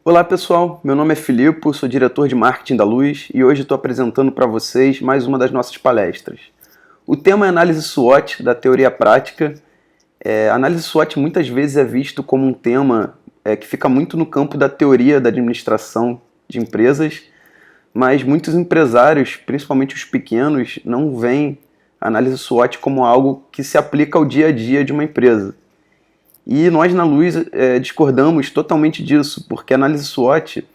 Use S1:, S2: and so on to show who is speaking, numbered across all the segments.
S1: Olá pessoal, meu nome é Filipe, sou diretor de marketing da Luz e hoje estou apresentando para vocês mais uma das nossas palestras. O tema é análise SWOT da teoria prática. Análise SWOT muitas vezes é visto como um tema que fica muito no campo da teoria da administração de empresas, mas muitos empresários, principalmente os pequenos, não veem a análise SWOT como algo que se aplica ao dia a dia de uma empresa. E nós na Luz discordamos totalmente disso, porque a análise SWOT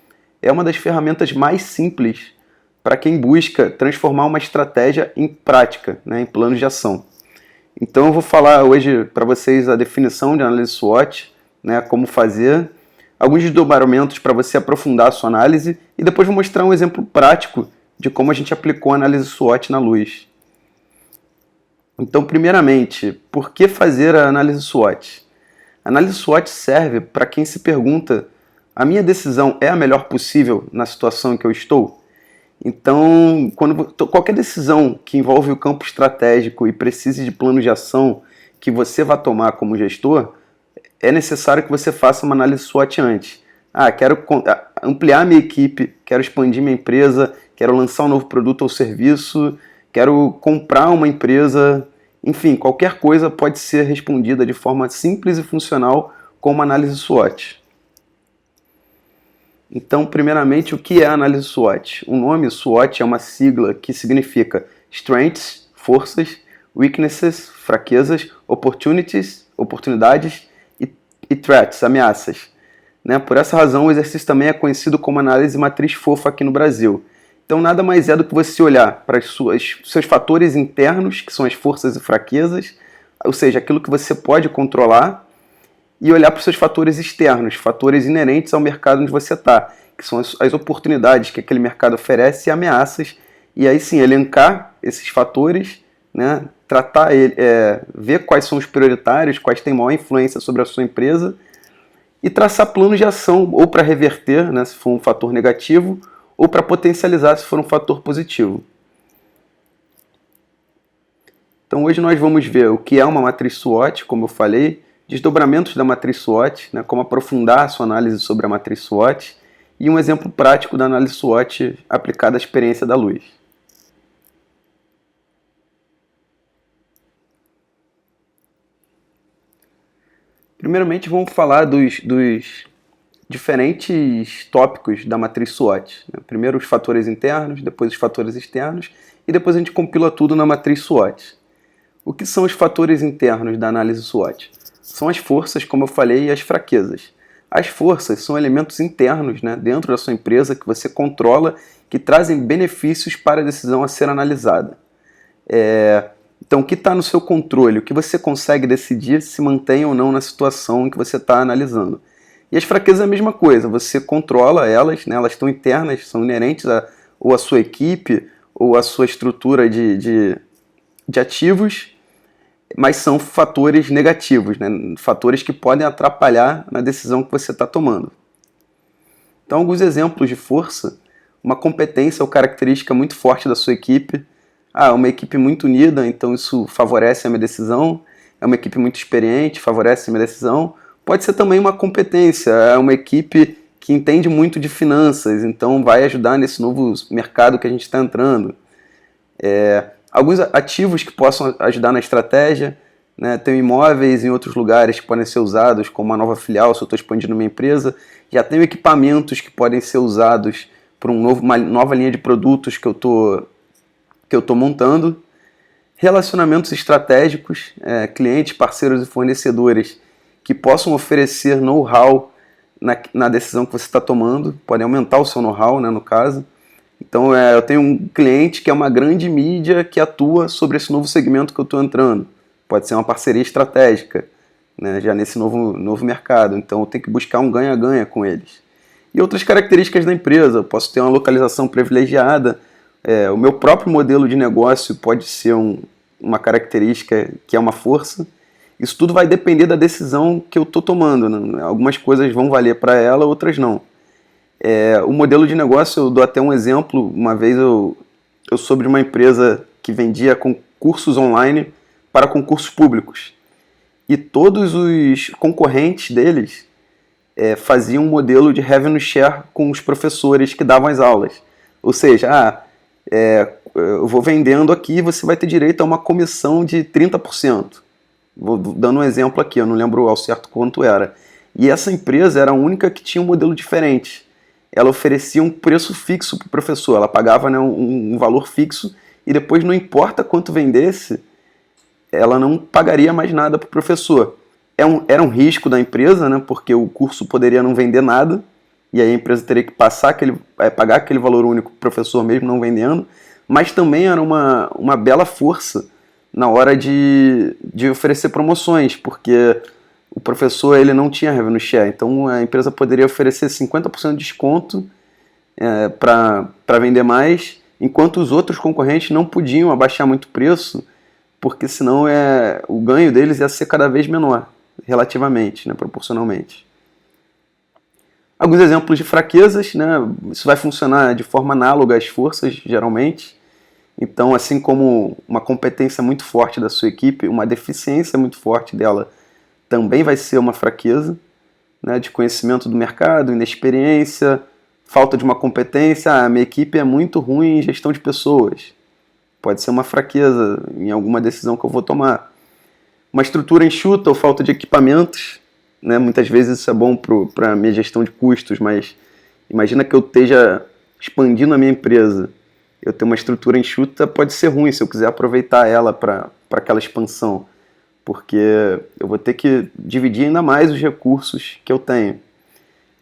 S1: é uma das ferramentas mais simples para quem busca transformar uma estratégia em prática, né, em planos de ação. Então eu vou falar hoje para vocês a definição de análise SWOT, né, como fazer, alguns desdobramentos para você aprofundar a sua análise e depois vou mostrar um exemplo prático de como a gente aplicou a análise SWOT na Luz. Então, primeiramente, por que fazer a análise SWOT? A análise SWOT serve para quem se pergunta: a minha decisão é a melhor possível na situação em que eu estou? Então, qualquer decisão que envolve o campo estratégico e precise de plano de ação que você vai tomar como gestor, é necessário que você faça uma análise SWOT antes. Quero ampliar minha equipe, quero expandir minha empresa, quero lançar um novo produto ou serviço, quero comprar uma empresa. Enfim, qualquer coisa pode ser respondida de forma simples e funcional com uma análise SWOT. Então, primeiramente, o que é a análise SWOT? O nome SWOT é uma sigla que significa Strengths, forças, Weaknesses, fraquezas, Opportunities, oportunidades e Threats, ameaças. Né? Por essa razão, o exercício também é conhecido como análise matriz fofa aqui no Brasil. Então, nada mais é do que você olhar para seus fatores internos, que são as forças e fraquezas, ou seja, aquilo que você pode controlar, e olhar para os seus fatores externos, fatores inerentes ao mercado onde você está, que são as oportunidades que aquele mercado oferece e ameaças, e aí sim, elencar esses fatores, né, tratar ver quais são os prioritários, quais têm maior influência sobre a sua empresa, e traçar planos de ação, ou para reverter, né, se for um fator negativo, ou para potencializar se for um fator positivo. Então hoje nós vamos ver o que é uma matriz SWOT, como eu falei, desdobramentos da matriz SWOT, né, como aprofundar a sua análise sobre a matriz SWOT, e um exemplo prático da análise SWOT aplicada à experiência da Luz. Primeiramente vamos falar dos diferentes tópicos da matriz SWOT. Primeiro os fatores internos, depois os fatores externos e depois a gente compila tudo na matriz SWOT. O que são os fatores internos da análise SWOT? São as forças, como eu falei, e as fraquezas. As forças são elementos internos, né, dentro da sua empresa que você controla, que trazem benefícios para a decisão a ser analisada. Então, o que está no seu controle, o que você consegue decidir se mantém ou não na situação em que você está analisando. E as fraquezas é a mesma coisa, você controla elas, né, elas estão internas, são inerentes ou à sua equipe, ou à sua estrutura de ativos, mas são fatores negativos, né, fatores que podem atrapalhar na decisão que você está tomando. Então, alguns exemplos de força: uma competência ou característica muito forte da sua equipe. Uma equipe muito unida, então isso favorece a minha decisão. É uma equipe muito experiente, favorece a minha decisão. Pode ser também uma competência, é uma equipe que entende muito de finanças, então vai ajudar nesse novo mercado que a gente está entrando. Alguns ativos que possam ajudar na estratégia, né? Tenho imóveis em outros lugares que podem ser usados como uma nova filial, se eu estou expandindo minha empresa. Já tenho equipamentos que podem ser usados para uma nova linha de produtos que eu estou montando. Relacionamentos estratégicos, clientes, parceiros e fornecedores que possam oferecer know-how na decisão que você está tomando, podem aumentar o seu know-how, né, no caso. Então, eu tenho um cliente que é uma grande mídia que atua sobre esse novo segmento que eu estou entrando. Pode ser uma parceria estratégica, né, já nesse novo mercado. Então, eu tenho que buscar um ganha-ganha com eles. E outras características da empresa: eu posso ter uma localização privilegiada, o meu próprio modelo de negócio pode ser uma característica que é uma força. Isso tudo vai depender da decisão que eu estou tomando, né? Algumas coisas vão valer para ela, outras não. O modelo de negócio, eu dou até um exemplo. Uma vez eu soube de uma empresa que vendia concursos online para concursos públicos. E todos os concorrentes deles fazia um modelo de revenue share com os professores que davam as aulas. Ou seja, eu vou vendendo aqui, você vai ter direito a uma comissão de 30%. Vou dando um exemplo aqui, eu não lembro ao certo quanto era. E essa empresa era a única que tinha um modelo diferente. Ela oferecia um preço fixo para o professor, ela pagava, né, um valor fixo e depois, não importa quanto vendesse, ela não pagaria mais nada para o professor. Era um risco da empresa, né, porque o curso poderia não vender nada, e aí a empresa teria que pagar aquele valor único para o professor mesmo não vendendo, mas também era uma bela força na hora de oferecer promoções, porque o professor ele não tinha revenue share, então a empresa poderia oferecer 50% de desconto para vender mais, enquanto os outros concorrentes não podiam abaixar muito o preço, porque senão o ganho deles ia ser cada vez menor, relativamente, né, proporcionalmente. Alguns exemplos de fraquezas, né, isso vai funcionar de forma análoga às forças, geralmente. Então, assim como uma competência muito forte da sua equipe, uma deficiência muito forte dela também vai ser uma fraqueza, né, de conhecimento do mercado, inexperiência, falta de uma competência. A minha equipe é muito ruim em gestão de pessoas. Pode ser uma fraqueza em alguma decisão que eu vou tomar. Uma estrutura enxuta ou falta de equipamentos, né, muitas vezes isso é bom para a minha gestão de custos, mas imagina que eu esteja expandindo a minha empresa. Eu ter uma estrutura enxuta pode ser ruim se eu quiser aproveitar ela para aquela expansão, porque eu vou ter que dividir ainda mais os recursos que eu tenho.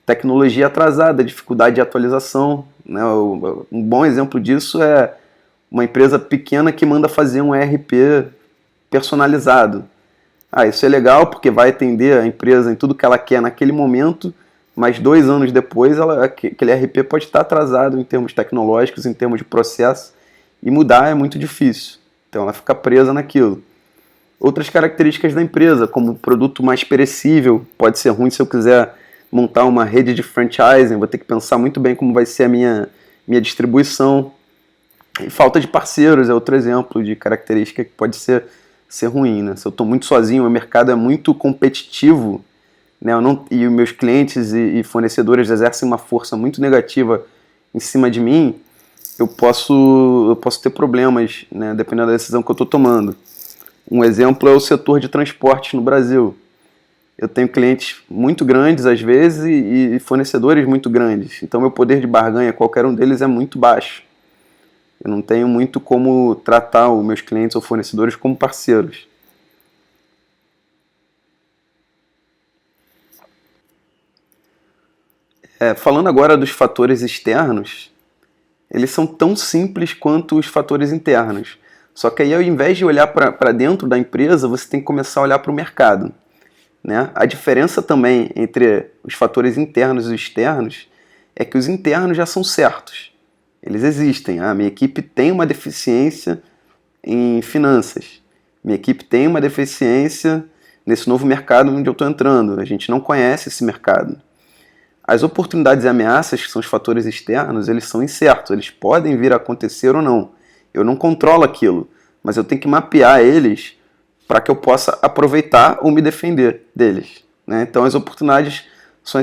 S1: Tecnologia atrasada, dificuldade de atualização, né? Um bom exemplo disso é uma empresa pequena que manda fazer um ERP personalizado. Isso é legal porque vai atender a empresa em tudo que ela quer naquele momento, mas 2 anos depois aquele ERP pode estar atrasado em termos tecnológicos, em termos de processo, e mudar é muito difícil. Então ela fica presa naquilo. Outras características da empresa, como produto mais perecível, pode ser ruim se eu quiser montar uma rede de franchising, vou ter que pensar muito bem como vai ser a minha distribuição. E falta de parceiros é outro exemplo de característica que pode ser ruim, né? Se eu estou muito sozinho, o mercado é muito competitivo, né? E os meus clientes e fornecedores exercem uma força muito negativa em cima de mim, eu posso ter problemas, né, dependendo da decisão que eu estou tomando. Um exemplo é o setor de transporte no Brasil. Eu tenho clientes muito grandes às vezes e fornecedores muito grandes, então meu poder de barganha, qualquer um deles, é muito baixo. Eu não tenho muito como tratar os meus clientes ou fornecedores como parceiros. Falando agora dos fatores externos, eles são tão simples quanto os fatores internos. Só que aí, ao invés de olhar para dentro da empresa, você tem que começar a olhar para o mercado, né? A diferença também entre os fatores internos e externos é que os internos já são certos. Eles existem. Minha equipe tem uma deficiência em finanças. Minha equipe tem uma deficiência nesse novo mercado onde eu estou entrando. A gente não conhece esse mercado. As oportunidades e ameaças, que são os fatores externos, eles são incertos. Eles podem vir a acontecer ou não. Eu não controlo aquilo, mas eu tenho que mapear eles para que eu possa aproveitar ou me defender deles, né? Então, as oportunidades são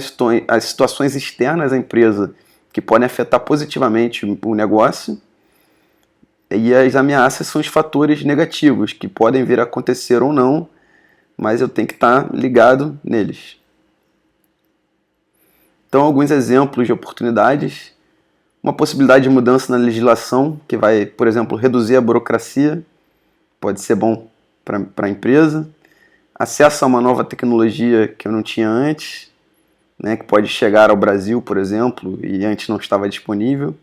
S1: as situações externas à empresa que podem afetar positivamente o negócio, e as ameaças são os fatores negativos que podem vir a acontecer ou não, mas eu tenho que estar ligado neles. Então, alguns exemplos de oportunidades: uma possibilidade de mudança na legislação que vai, por exemplo, reduzir a burocracia, pode ser bom para a empresa. Acesso a uma nova tecnologia que eu não tinha antes, né, que pode chegar ao Brasil, por exemplo, e antes não estava disponível.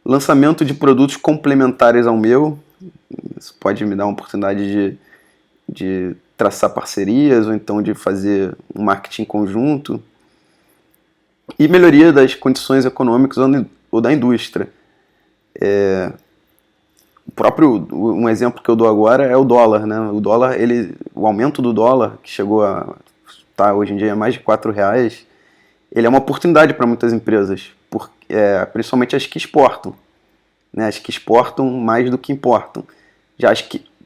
S1: Lançamento de produtos complementares ao meu, isso pode me dar uma oportunidade de traçar parcerias ou então de fazer um marketing conjunto. E melhoria das condições econômicas ou da indústria. Um exemplo que eu dou agora é o dólar, né? O aumento do dólar, que chegou a estar hoje em dia mais de R$4, ele é uma oportunidade para muitas empresas, principalmente as que exportam, né? As que exportam mais do que importam. Já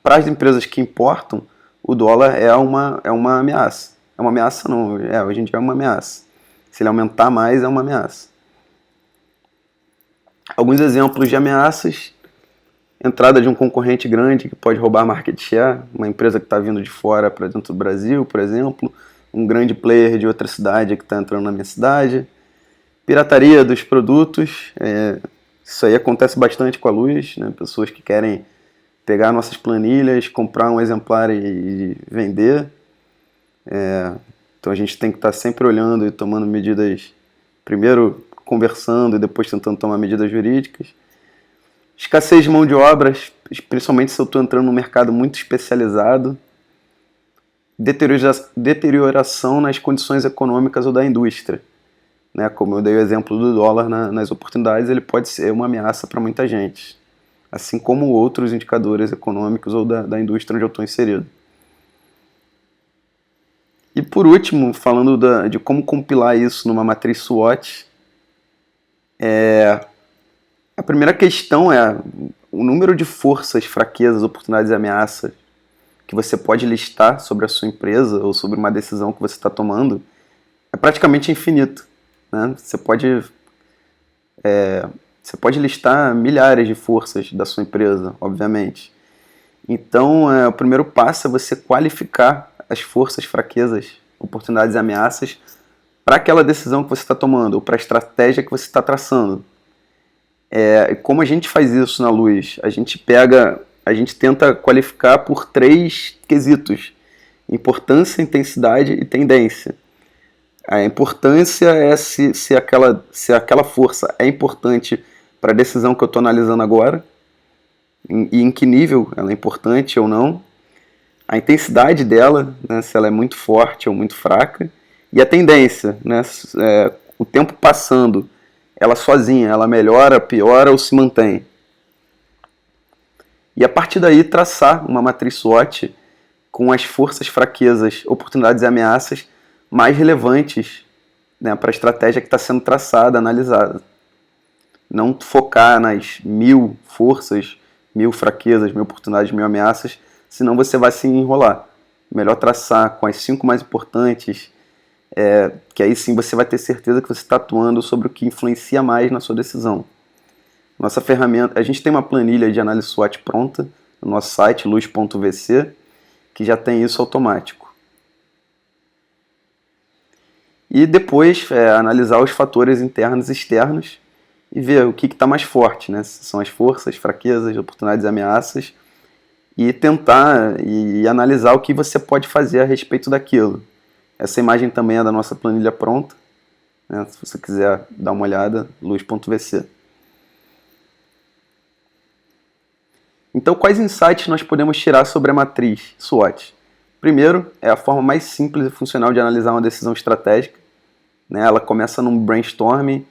S1: para as empresas que importam, o dólar é uma ameaça. É uma ameaça não, hoje em dia é uma ameaça. Se ele aumentar mais, é uma ameaça. Alguns exemplos de ameaças: entrada de um concorrente grande que pode roubar market share, uma empresa que está vindo de fora para dentro do Brasil, por exemplo, um grande player de outra cidade que está entrando na minha cidade, pirataria dos produtos, isso aí acontece bastante com a Luz, né? Pessoas que querem pegar nossas planilhas, comprar um exemplar e vender. Então a gente tem que estar sempre olhando e tomando medidas, primeiro conversando e depois tentando tomar medidas jurídicas. Escassez de mão de obras, principalmente se eu estou entrando num mercado muito especializado. Deterioração nas condições econômicas ou da indústria. Né? Como eu dei o exemplo do dólar nas oportunidades, ele pode ser uma ameaça para muita gente. Assim como outros indicadores econômicos ou da indústria onde eu estou inserido. E por último, falando de como compilar isso numa matriz SWOT, a primeira questão é o número de forças, fraquezas, oportunidades e ameaças que você pode listar sobre a sua empresa ou sobre uma decisão que você está tomando é praticamente infinito. Né? Você pode listar milhares de forças da sua empresa, obviamente. Então, o primeiro passo é você qualificar as forças, fraquezas, oportunidades e ameaças para aquela decisão que você está tomando ou para a estratégia que você está traçando. Como a gente faz isso na Luz? A gente tenta qualificar por 3 quesitos: importância, intensidade e tendência. A importância é se aquela força é importante para a decisão que eu estou analisando agora, e em que nível ela é importante ou não. A intensidade dela, né, se ela é muito forte ou muito fraca. E a tendência, né, o tempo passando, ela sozinha, ela melhora, piora ou se mantém. E a partir daí traçar uma matriz SWOT com as forças, fraquezas, oportunidades e ameaças mais relevantes, né, para a estratégia que está sendo traçada, analisada. Não focar nas 1000 forças, 1000 fraquezas, 1000 oportunidades, 1000 ameaças, senão você vai se enrolar. Melhor traçar com as 5 mais importantes, que aí sim você vai ter certeza que você está atuando sobre o que influencia mais na sua decisão. Nossa ferramenta, a gente tem uma planilha de análise SWOT pronta no nosso site, luz.vc, que já tem isso automático. E depois analisar os fatores internos e externos e ver o que está mais forte, né? Se são as forças, fraquezas, oportunidades e ameaças, e tentar e analisar o que você pode fazer a respeito daquilo. Essa imagem também é da nossa planilha pronta, né? Se você quiser dar uma olhada, luz.vc. Então, quais insights nós podemos tirar sobre a matriz SWOT? Primeiro, é a forma mais simples e funcional de analisar uma decisão estratégica. Né? Ela começa num brainstorming.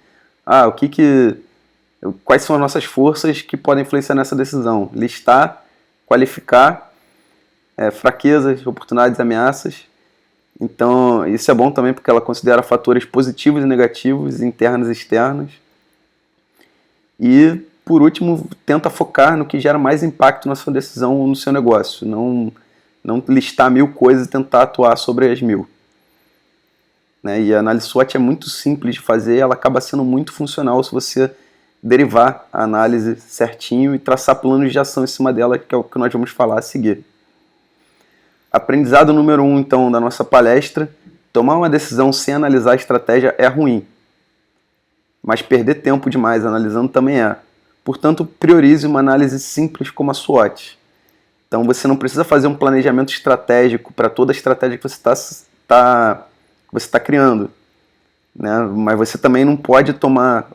S1: Quais são as nossas forças que podem influenciar nessa decisão? Listar, qualificar, fraquezas, oportunidades e ameaças. Então, isso é bom também porque ela considera fatores positivos e negativos, internos e externos. E, por último, tenta focar no que gera mais impacto na sua decisão ou no seu negócio. Não listar 1000 coisas e tentar atuar sobre as 1000. Né? E a análise SWOT é muito simples de fazer, ela acaba sendo muito funcional se você derivar a análise certinho e traçar planos de ação em cima dela, que é o que nós vamos falar a seguir. Aprendizado número 1, então, da nossa palestra: tomar uma decisão sem analisar a estratégia é ruim, mas perder tempo demais analisando também é. Portanto, priorize uma análise simples como a SWOT. Então, você não precisa fazer um planejamento estratégico para toda a estratégia que você está criando. Né? Mas você também não pode tomar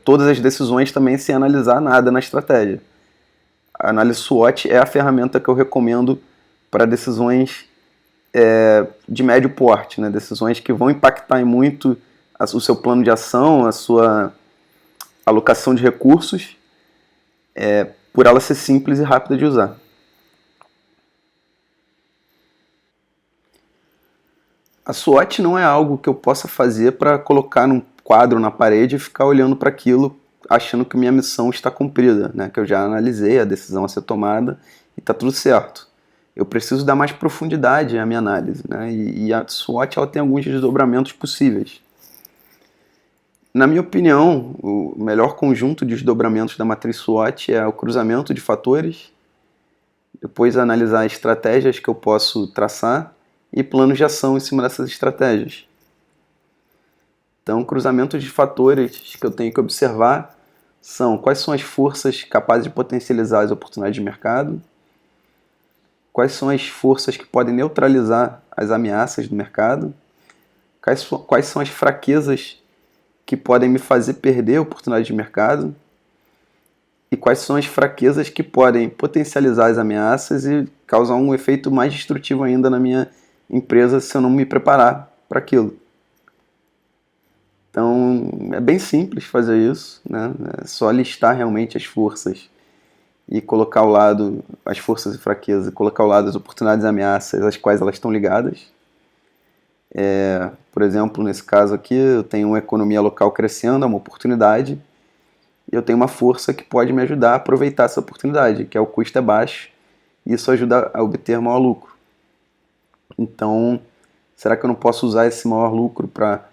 S1: todas as decisões também sem analisar nada na estratégia. A análise SWOT é a ferramenta que eu recomendo para decisões de médio porte, né? Decisões que vão impactar em muito o seu plano de ação, a sua alocação de recursos, por ela ser simples e rápida de usar. A SWOT não é algo que eu possa fazer para colocar num quadro na parede e ficar olhando para aquilo achando que minha missão está cumprida, né? Que eu já analisei a decisão a ser tomada e está tudo certo. eu preciso dar mais profundidade à minha análise, né? E a SWOT ela tem alguns desdobramentos possíveis. Na minha opinião, o melhor conjunto de desdobramentos da matriz SWOT é o cruzamento de fatores, depois analisar estratégias que eu posso traçar e planos de ação em cima dessas estratégias. Então, cruzamentos de fatores que eu tenho que observar são quais são as forças capazes de potencializar as oportunidades de mercado, quais são as forças que podem neutralizar as ameaças do mercado, quais são as fraquezas que podem me fazer perder a oportunidade de mercado e quais são as fraquezas que podem potencializar as ameaças e causar um efeito mais destrutivo ainda na minha empresa se eu não me preparar para aquilo. Então, é bem simples fazer isso, né? É só listar realmente as forças e colocar ao lado as forças e fraquezas, e colocar ao lado as oportunidades e ameaças, às quais elas estão ligadas. Por exemplo, nesse caso aqui, eu tenho uma economia local crescendo, é uma oportunidade, e eu tenho uma força que pode me ajudar a aproveitar essa oportunidade, que é o custo é baixo, e isso ajuda a obter maior lucro. Então, será que eu não posso usar esse maior lucro para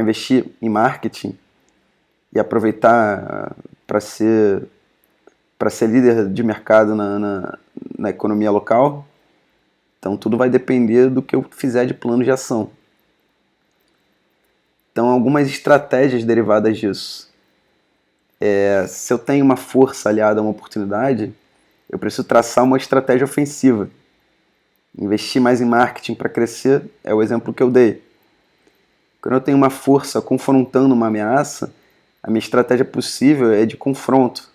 S1: investir em marketing e aproveitar para ser líder de mercado na economia local? Então tudo vai depender do que eu fizer de plano de ação. Então algumas estratégias derivadas disso. Se eu tenho uma força aliada a uma oportunidade, eu preciso traçar uma estratégia ofensiva. Investir mais em marketing para crescer é o exemplo que eu dei. Quando eu tenho uma força confrontando uma ameaça, a minha estratégia possível é de confronto,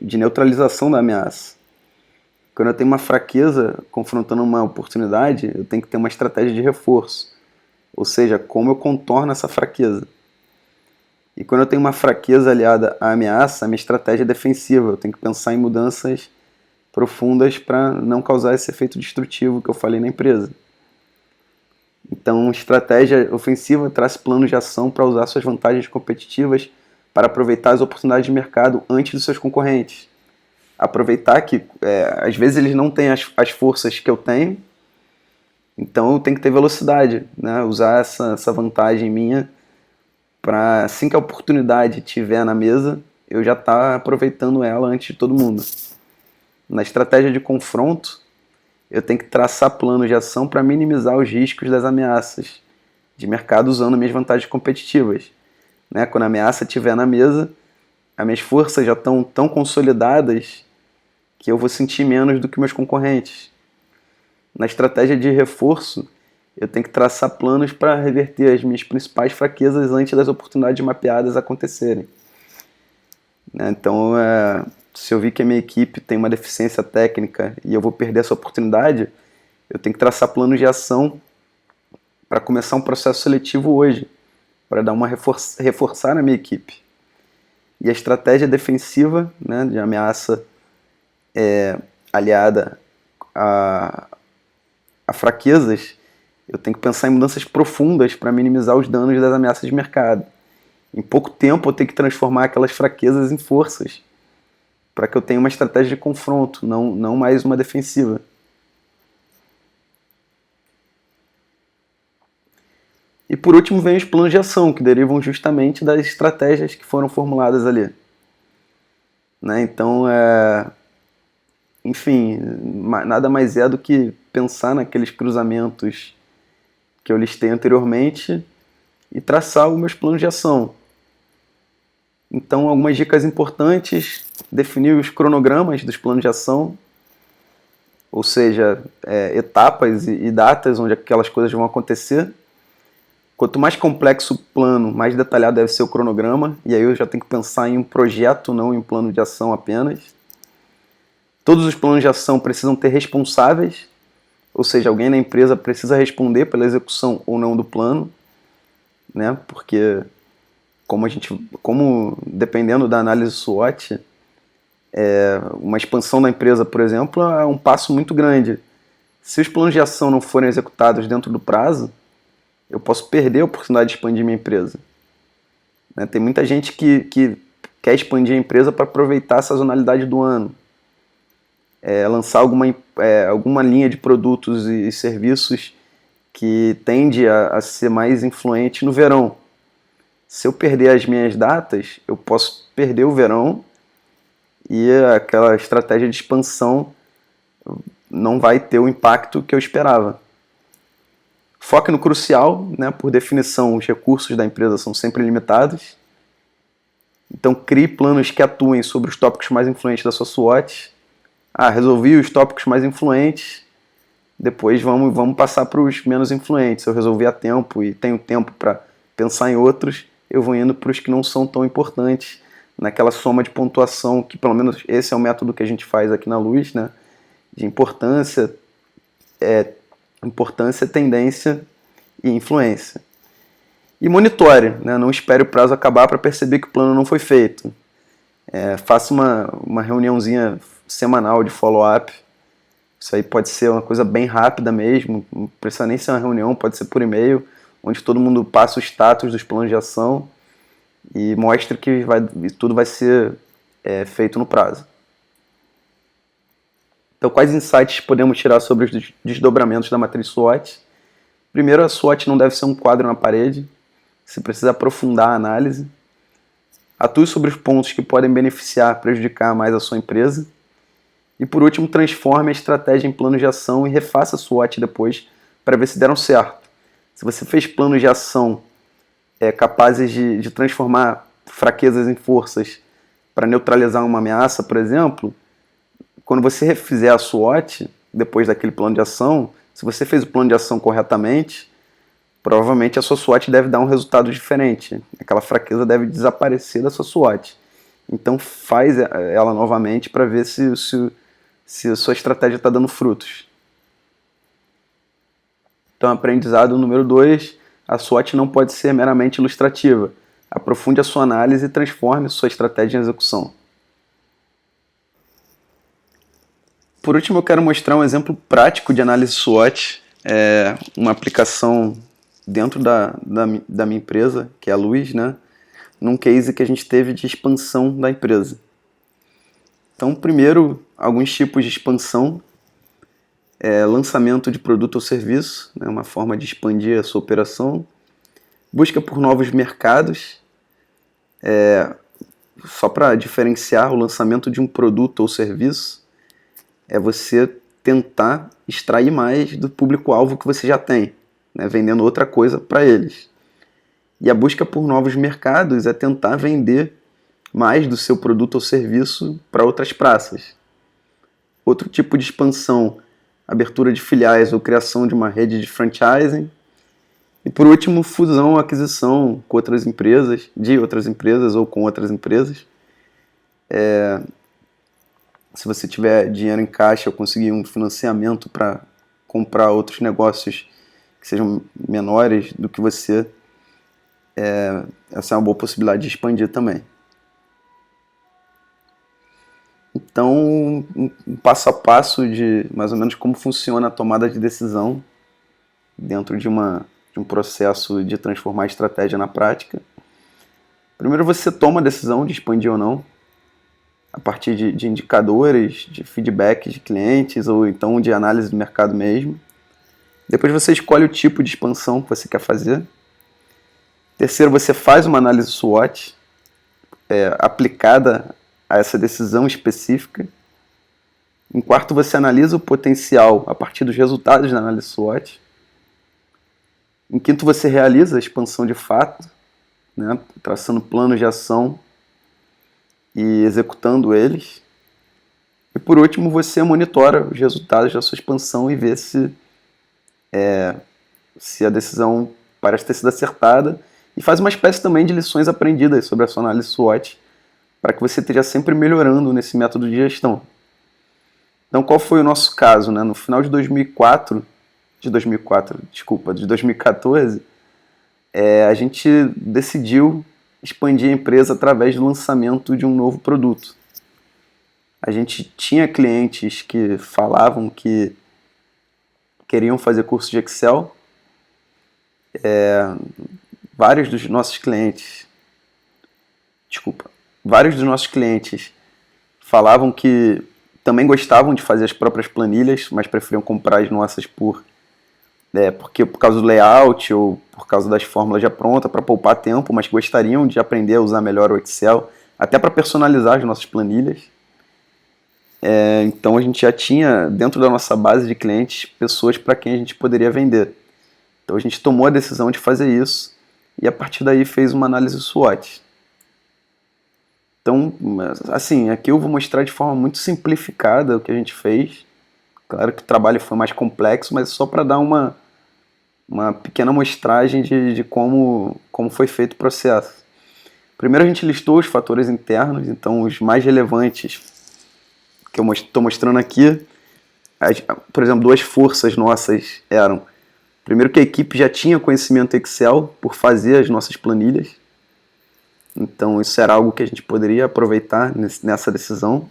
S1: de neutralização da ameaça. Quando eu tenho uma fraqueza confrontando uma oportunidade, eu tenho que ter uma estratégia de reforço, ou seja, como eu contorno essa fraqueza. E quando eu tenho uma fraqueza aliada à ameaça, a minha estratégia é defensiva, eu tenho que pensar em mudanças profundas para não causar esse efeito destrutivo que eu falei na empresa. Então, estratégia ofensiva traz planos de ação para usar suas vantagens competitivas para aproveitar as oportunidades de mercado antes dos seus concorrentes. Aproveitar que, às vezes, eles não têm as forças que eu tenho, então eu tenho que ter velocidade, né? Usar essa vantagem minha para, assim que a oportunidade estiver na mesa, eu já estar aproveitando ela antes de todo mundo. Na estratégia de confronto, eu tenho que traçar planos de ação para minimizar os riscos das ameaças de mercado usando minhas vantagens competitivas. Né? Quando a ameaça estiver na mesa, as minhas forças já estão tão consolidadas que eu vou sentir menos do que meus concorrentes. Na estratégia de reforço, eu tenho que traçar planos para reverter as minhas principais fraquezas antes das oportunidades mapeadas acontecerem. Então, se eu vi que a minha equipe tem uma deficiência técnica e eu vou perder essa oportunidade, eu tenho que traçar planos de ação para começar um processo seletivo hoje, para dar uma reforçar na minha equipe. E a estratégia defensiva, né, de ameaça aliada a fraquezas, eu tenho que pensar em mudanças profundas para minimizar os danos das ameaças de mercado. Em pouco tempo eu tenho que transformar aquelas fraquezas em forças, para que eu tenha uma estratégia de confronto, não mais uma defensiva. E por último vem os planos de ação, que derivam justamente das estratégias que foram formuladas ali. Né? Então, enfim, nada mais é do que pensar naqueles cruzamentos que eu listei anteriormente e traçar os meus planos de ação. Então, algumas dicas importantes: definir os cronogramas dos planos de ação, ou seja, etapas e datas onde aquelas coisas vão acontecer. Quanto mais complexo o plano, mais detalhado deve ser o cronograma, e aí eu já tenho que pensar em um projeto, não em um plano de ação apenas. Todos os planos de ação precisam ter responsáveis, ou seja, alguém na empresa precisa responder pela execução ou não do plano, né? Porque como dependendo da análise SWOT, uma expansão da empresa, por exemplo, é um passo muito grande. Se os planos de ação não forem executados dentro do prazo, eu posso perder a oportunidade de expandir minha empresa. Tem muita gente que quer expandir a empresa para aproveitar a sazonalidade do ano. lançar alguma linha de produtos e serviços que tende a ser mais influente no verão. Se eu perder as minhas datas, eu posso perder o verão e aquela estratégia de expansão não vai ter o impacto que eu esperava. Foque no crucial, né? Por definição, os recursos da empresa são sempre limitados. Então, crie planos que atuem sobre os tópicos mais influentes da sua SWOT. Resolvi os tópicos mais influentes, depois vamos passar para os menos influentes. Se eu resolvi a tempo e tenho tempo para pensar em outros, eu vou indo para os que não são tão importantes, naquela soma de pontuação, que pelo menos esse é o método que a gente faz aqui na Luz, né? De importância, tendência e influência. E monitore, né? Não espere o prazo acabar para perceber que o plano não foi feito. Faça uma reuniãozinha semanal de follow-up. Isso aí pode ser uma coisa bem rápida mesmo, não precisa nem ser uma reunião, pode ser por e-mail, onde todo mundo passa o status dos planos de ação e mostra que tudo vai ser feito no prazo. Então, quais insights podemos tirar sobre os desdobramentos da matriz SWOT? Primeiro, a SWOT não deve ser um quadro na parede, você precisa aprofundar a análise. Atue sobre os pontos que podem beneficiar, prejudicar mais a sua empresa. E por último, transforme a estratégia em planos de ação e refaça a SWOT depois para ver se deram certo. Se você fez planos de ação capazes de transformar fraquezas em forças para neutralizar uma ameaça, por exemplo, quando você refizer a SWOT, depois daquele plano de ação, se você fez o plano de ação corretamente, provavelmente a sua SWOT deve dar um resultado diferente. Aquela fraqueza deve desaparecer da sua SWOT. Então faz ela novamente para ver se a sua estratégia está dando frutos. Então, aprendizado número 2, a SWOT não pode ser meramente ilustrativa. Aprofunde a sua análise e transforme sua estratégia em execução. Por último, eu quero mostrar um exemplo prático de análise SWOT, uma aplicação dentro da minha empresa, que é a Luz, né? Num case que a gente teve de expansão da empresa. Então, primeiro, alguns tipos de expansão, lançamento de produto ou serviço, né, uma forma de expandir a sua operação, busca por novos mercados, só para diferenciar, o lançamento de um produto ou serviço é você tentar extrair mais do público-alvo que você já tem, né, vendendo outra coisa para eles. E a busca por novos mercados é tentar vender mais do seu produto ou serviço para outras praças. Outro tipo de expansão, abertura de filiais ou criação de uma rede de franchising. E por último, fusão ou aquisição com outras empresas, de outras empresas ou com outras empresas. Se você tiver dinheiro em caixa ou conseguir um financiamento para comprar outros negócios que sejam menores do que você, essa é uma boa possibilidade de expandir também. Então, um passo a passo de mais ou menos como funciona a tomada de decisão dentro de um processo de transformar a estratégia na prática. Primeiro você toma a decisão de expandir ou não, a partir de indicadores, de feedback de clientes ou então de análise do mercado mesmo. Depois você escolhe o tipo de expansão que você quer fazer. Terceiro, você faz uma análise SWOT aplicada a essa decisão específica. Em quarto, você analisa o potencial a partir dos resultados da análise SWOT. Em quinto, você realiza a expansão de fato, né, traçando planos de ação e executando eles. E por último, você monitora os resultados da sua expansão e vê se a decisão parece ter sido acertada e faz uma espécie também de lições aprendidas sobre a sua análise SWOT para que você esteja sempre melhorando nesse método de gestão. Então, qual foi o nosso caso, né? No final de 2014, a gente decidiu expandir a empresa através do lançamento de um novo produto. A gente tinha clientes que falavam que queriam fazer curso de Excel. Vários dos nossos clientes falavam que também gostavam de fazer as próprias planilhas, mas preferiam comprar as nossas porque por causa do layout ou por causa das fórmulas já prontas para poupar tempo, mas gostariam de aprender a usar melhor o Excel, até para personalizar as nossas planilhas. Então a gente já tinha dentro da nossa base de clientes pessoas para quem a gente poderia vender. Então a gente tomou a decisão de fazer isso e a partir daí fez uma análise SWOT. Então, assim, aqui eu vou mostrar de forma muito simplificada o que a gente fez. Claro que o trabalho foi mais complexo, mas só para dar uma pequena amostragem de como foi feito o processo. Primeiro a gente listou os fatores internos, então os mais relevantes que eu estou mostrando aqui, por exemplo, duas forças nossas eram, primeiro que a equipe já tinha conhecimento Excel por fazer as nossas planilhas, então isso era algo que a gente poderia aproveitar nessa decisão.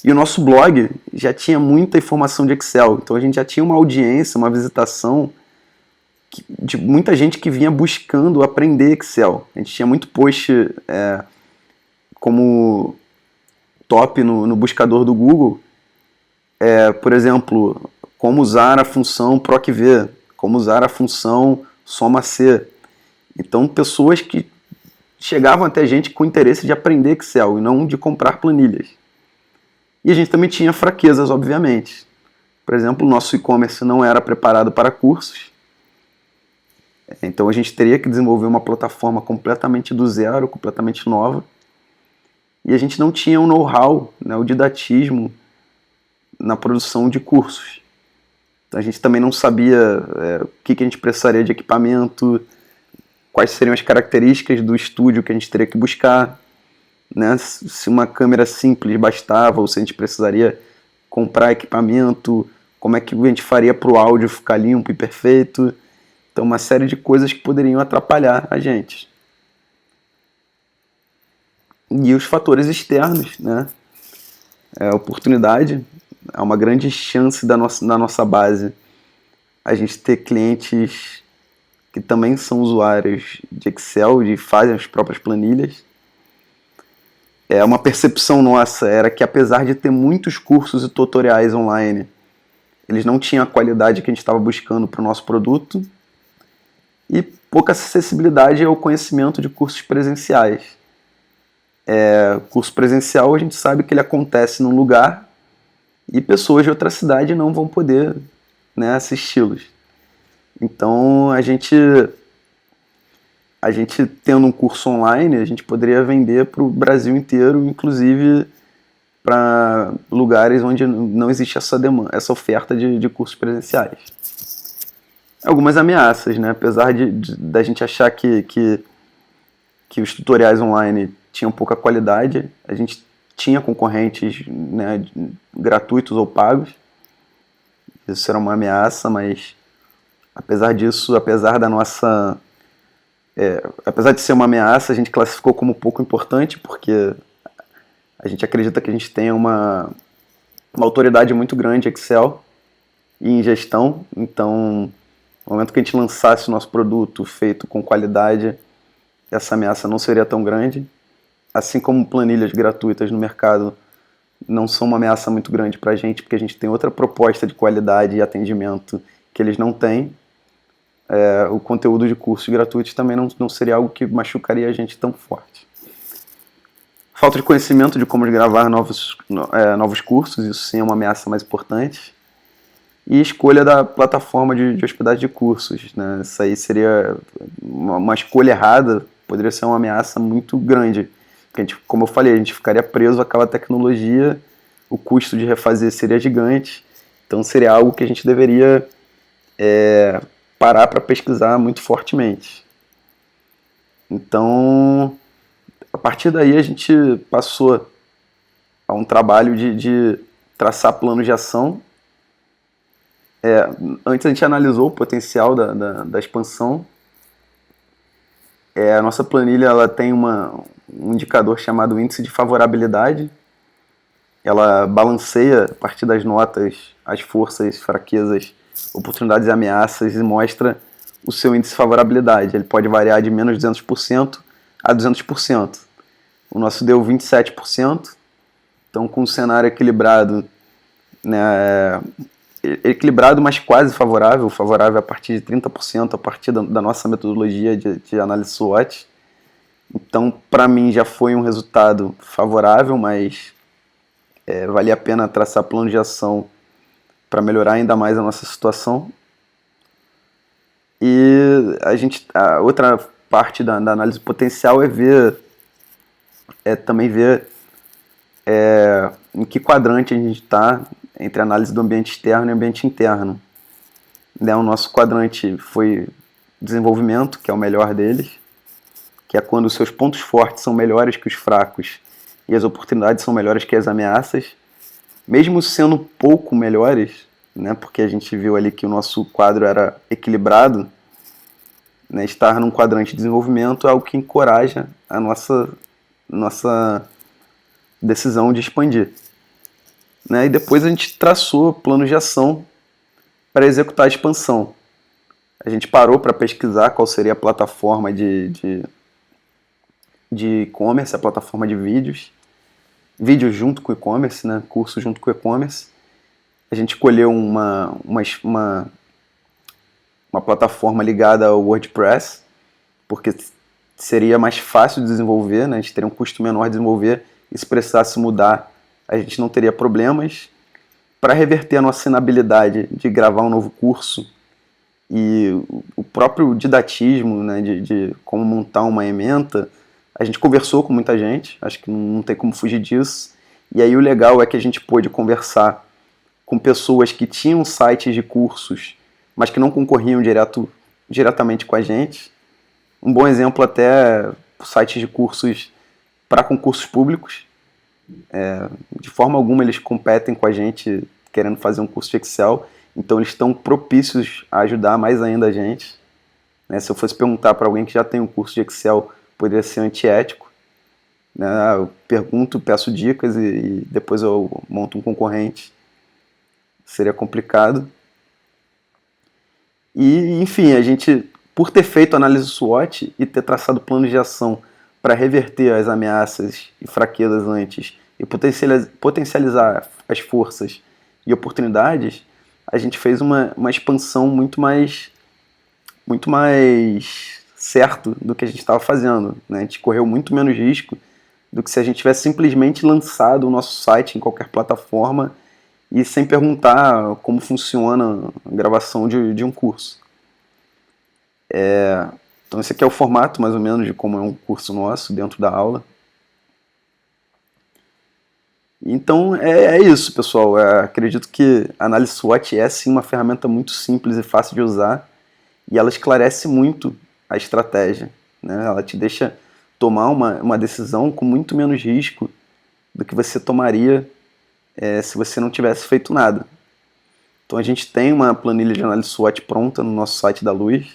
S1: E o nosso blog já tinha muita informação de Excel, então a gente já tinha uma audiência, uma visitação de muita gente que vinha buscando aprender Excel. A gente tinha muito post como top no buscador do Google, por exemplo, como usar a função PROC-V, como usar a função SOMA-C. Então, pessoas que chegavam até a gente com interesse de aprender Excel e não de comprar planilhas. E a gente também tinha fraquezas, obviamente. Por exemplo, o nosso e-commerce não era preparado para cursos, então a gente teria que desenvolver uma plataforma completamente do zero, completamente nova. E a gente não tinha o know-how, o didatismo na produção de cursos. Então a gente também não sabia o que a gente precisaria de equipamento, quais seriam as características do estúdio que a gente teria que buscar, se uma câmera simples bastava ou se a gente precisaria comprar equipamento, como é que a gente faria para o áudio ficar limpo e perfeito. Então uma série de coisas que poderiam atrapalhar a gente. E os fatores externos, a oportunidade, é uma grande chance da nossa base a gente ter clientes que também são usuários de Excel, de fazem as próprias planilhas. Uma percepção nossa era que apesar de ter muitos cursos e tutoriais online, eles não tinham a qualidade que a gente estava buscando para o nosso produto e pouca acessibilidade ao conhecimento de cursos presenciais. Curso presencial a gente sabe que ele acontece num lugar e pessoas de outra cidade não vão poder assisti-los. Então a gente tendo um curso online, a gente poderia vender para o Brasil inteiro, inclusive para lugares onde não existe essa oferta de cursos presenciais. Algumas ameaças, apesar da gente achar que os tutoriais online tinham pouca qualidade, a gente tinha concorrentes gratuitos ou pagos. Isso era uma ameaça, mas apesar disso, apesar de ser uma ameaça, a gente classificou como pouco importante, porque a gente acredita que a gente tem uma autoridade muito grande em Excel e em gestão, então no momento que a gente lançasse o nosso produto feito com qualidade, essa ameaça não seria tão grande. Assim como planilhas gratuitas no mercado não são uma ameaça muito grande para a gente, porque a gente tem outra proposta de qualidade e atendimento que eles não têm. O conteúdo de cursos gratuitos também não seria algo que machucaria a gente tão forte. Falta de conhecimento de como gravar novos cursos, isso sim é uma ameaça mais importante. E escolha da plataforma de hospedagem de cursos. Isso aí seria uma escolha errada, poderia ser uma ameaça muito grande. Porque como eu falei, a gente ficaria preso àquela tecnologia, o custo de refazer seria gigante, então seria algo que a gente deveria parar para pesquisar muito fortemente. Então, a partir daí a gente passou a um trabalho de traçar planos de ação. Antes a gente analisou o potencial da expansão. A nossa planilha ela tem um indicador chamado índice de favorabilidade. Ela balanceia a partir das notas as forças, fraquezas, oportunidades e ameaças e mostra o seu índice de favorabilidade. Ele pode variar de menos 200% a 200%. O nosso deu 27%, Então, com um cenário equilibrado, né, equilibrado, mas quase favorável, favorável a partir de 30%, a partir da nossa metodologia de análise SWOT. Então, para mim, já foi um resultado favorável, mas valia a pena traçar plano de ação para melhorar ainda mais a nossa situação. E a outra parte da análise potencial também ver em que quadrante a gente está entre a análise do ambiente externo e ambiente interno. Né, o nosso quadrante foi desenvolvimento, que é o melhor deles, que é quando os seus pontos fortes são melhores que os fracos e as oportunidades são melhores que as ameaças, mesmo sendo pouco melhores, né, porque a gente viu ali que o nosso quadro era equilibrado, né, estar num quadrante de desenvolvimento é algo que encoraja a nossa decisão de expandir. Né, e depois a gente traçou planos de ação para executar a expansão. A gente parou para pesquisar qual seria a plataforma de e-commerce, a plataforma de vídeos junto com o e-commerce, né, curso junto com o e-commerce. A gente escolheu uma plataforma ligada ao WordPress, porque seria mais fácil de desenvolver, né, a gente teria um custo menor de desenvolver, e se precisasse mudar, a gente não teria problemas. Para reverter a nossa inabilidade de gravar um novo curso e o próprio didatismo, né, de como montar uma ementa, a gente conversou com muita gente, acho que não tem como fugir disso. E aí o legal é que a gente pôde conversar com pessoas que tinham sites de cursos, mas que não concorriam diretamente com a gente. Um bom exemplo até sites de cursos para concursos públicos. De forma alguma eles competem com a gente querendo fazer um curso de Excel, então eles estão propícios a ajudar mais ainda a gente. Né? Se eu fosse perguntar para alguém que já tem um curso de Excel, poderia ser antiético. Né? Eu pergunto, peço dicas e depois eu monto um concorrente. Seria complicado. E, enfim, a gente, por ter feito análise SWOT e ter traçado planos de ação para reverter as ameaças e fraquezas antes e potencializar as forças e oportunidades, a gente fez uma expansão muito mais certo do que a gente estava fazendo. Né? A gente correu muito menos risco do que se a gente tivesse simplesmente lançado o nosso site em qualquer plataforma e sem perguntar como funciona a gravação de um curso. Então esse aqui é o formato mais ou menos de como é um curso nosso dentro da aula. Então é isso, pessoal. Acredito que a análise SWOT é sim uma ferramenta muito simples e fácil de usar e ela esclarece muito a estratégia. Né? Ela te deixa tomar uma decisão com muito menos risco do que você tomaria se você não tivesse feito nada. Então a gente tem uma planilha de análise SWOT pronta no nosso site da Luz.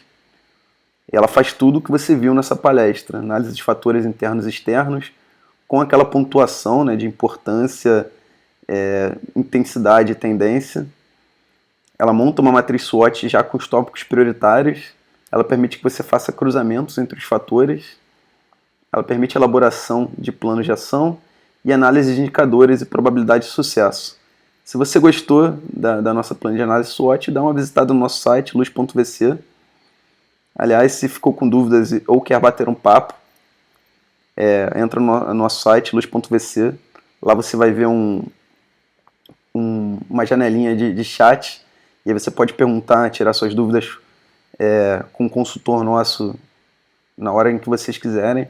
S1: E ela faz tudo o que você viu nessa palestra, análise de fatores internos e externos, com aquela pontuação, né, de importância, intensidade e tendência. Ela monta uma matriz SWOT já com os tópicos prioritários. Ela permite que você faça cruzamentos entre os fatores. Ela permite a elaboração de planos de ação e análise de indicadores e probabilidade de sucesso. Se você gostou da nossa planilha de análise SWOT, dá uma visitada no nosso site, luz.vc. Aliás, se ficou com dúvidas ou quer bater um papo, entra no nosso site, luz.vc. Lá você vai ver uma janelinha de chat, e aí você pode perguntar, tirar suas dúvidas com um consultor nosso na hora em que vocês quiserem.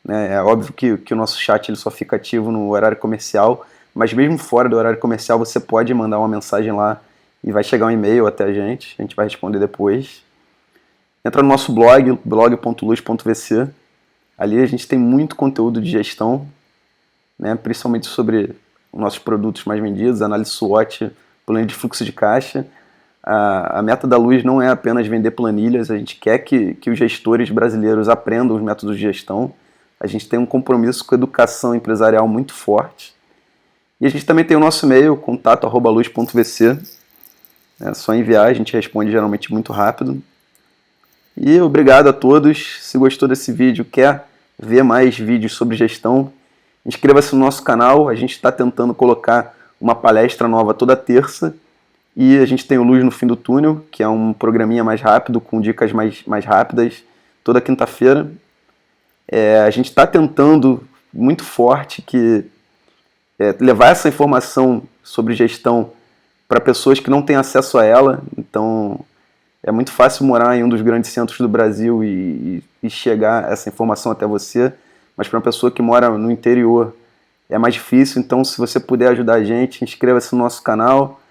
S1: Né? É óbvio que o nosso chat ele só fica ativo no horário comercial, mas mesmo fora do horário comercial você pode mandar uma mensagem lá e vai chegar um e-mail até a gente vai responder depois. Entra no nosso blog, blog.luz.vc. Ali a gente tem muito conteúdo de gestão, né, principalmente sobre os nossos produtos mais vendidos, análise SWOT, plano de fluxo de caixa. A meta da Luz não é apenas vender planilhas, a gente quer que os gestores brasileiros aprendam os métodos de gestão. A gente tem um compromisso com a educação empresarial muito forte. E a gente também tem o nosso e-mail, contato@luz.vc. É só enviar, a gente responde geralmente muito rápido. E obrigado a todos. Se gostou desse vídeo, quer ver mais vídeos sobre gestão, Inscreva-se no nosso canal, a gente está tentando colocar uma palestra nova toda terça, e a gente tem o Luz no Fim do Túnel, que é um programinha mais rápido, com dicas mais rápidas, toda quinta-feira. A gente está tentando muito forte levar essa informação sobre gestão para pessoas que não têm acesso a ela. Então é muito fácil morar em um dos grandes centros do Brasil e chegar essa informação até você, mas para uma pessoa que mora no interior é mais difícil. Então, se você puder ajudar a gente, inscreva-se no nosso canal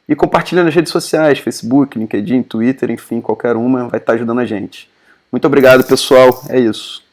S1: e compartilha nas redes sociais, Facebook, LinkedIn, Twitter, enfim, qualquer uma vai estar ajudando a gente. Muito obrigado, pessoal. É isso.